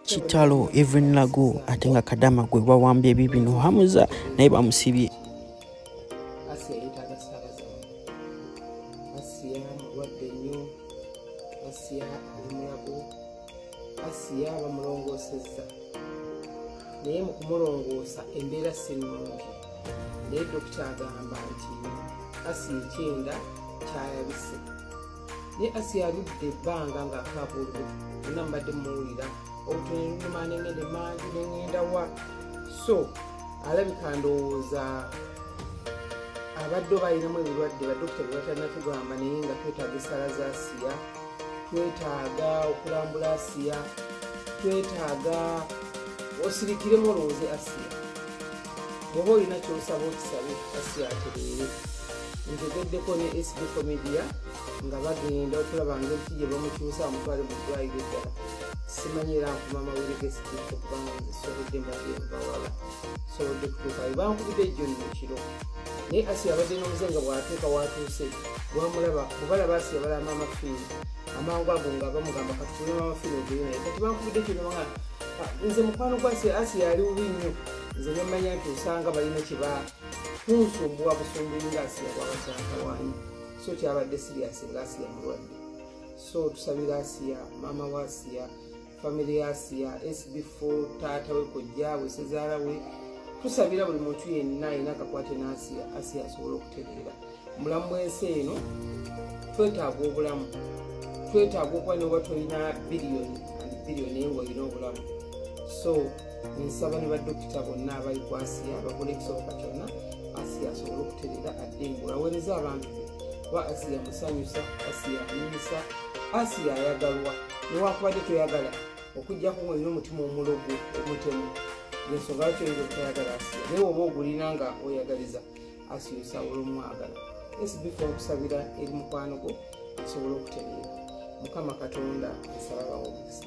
Kitalo Evelyn Lago atenga kadama gwe bawambye bibino Hamuza naye bamusibye. Asia yetaga sabaza. Asia mulwadde nnyo. Asia ali mulago. Asia bamulongoosezza. Naye mu kumulongoosa embeera si nnungi. Naye dokita agamba nti Asia ekyenda kyayabise. Naye Asia aludde ebbanga ng'akaaba olubuto. Bonna mbadde muwulira. Obutonyi lumane ngende mangi nengenda wa. So alabika ndowooza abadde bayinamu ebirwadde badokita bye batanatugamba naye nga twetaaga essala za Asia, twetaaga okulambula Asia, twetaaga osirikiremu olowooze Asia. Bw'oba olina ky'osaba okisabe Asia atereere. Ntegeddeko ne SB Media nga bagenda okulaba ngeri ki gye bamukyusa bamutwale mu ddwaliro eddala. Simanyi era nkuma amawulire g'esibiko kubanga nzisobodde mbadde mbawala. Sobodde kutuuka bankubidde ejjoni mu kiro. Naye Asia abadde n'omuzenga bw'atuuka watuuse bwamulaba kubalaba Asia balamba amafiini amangu ago nga bamugamba katufulemu amafiini ogeyo naye kati bankubidde ejjoni nga nze mukwano gwa Asia ali bubi nnyo. Nze ne mmanya nti osanga balina kiba kunsumbuwa busumbuyi nga Asia bw'abakyatawaanyi. So kyabadde siriasi nga Asia mulwadde. So tusabira Asia, maama wa Asia, family ya Asia, SB4, taata we, kojja we, sezaala we. Tusabira buli muntu yenna ayina akakwate n'Asia, Asia asobole okutereera. Mulamu bw'ensi eno twetaaga obulamu. Twetaaga okuba ne tolina biliyoni ng'olina obulamu. So nsaba ne badokita bonna abali ku Asia bakole ekisoboka kyonna Asia asobole okutereera addengula aweereza abantu wa Asia musanyusa, Asia anyumisa, Asia ayagalwa. Newakubadde toyagala okujjako ng'olina omutima omulogo omutemu ensonga lwaki oyinza obutayagala Asia naye oba ogulina nga oyagaliza Asia osabola omwagala. SB4 okusabira eri mukwano gwo asobole okutereera. Mukama Katonda nsaba bawomesa.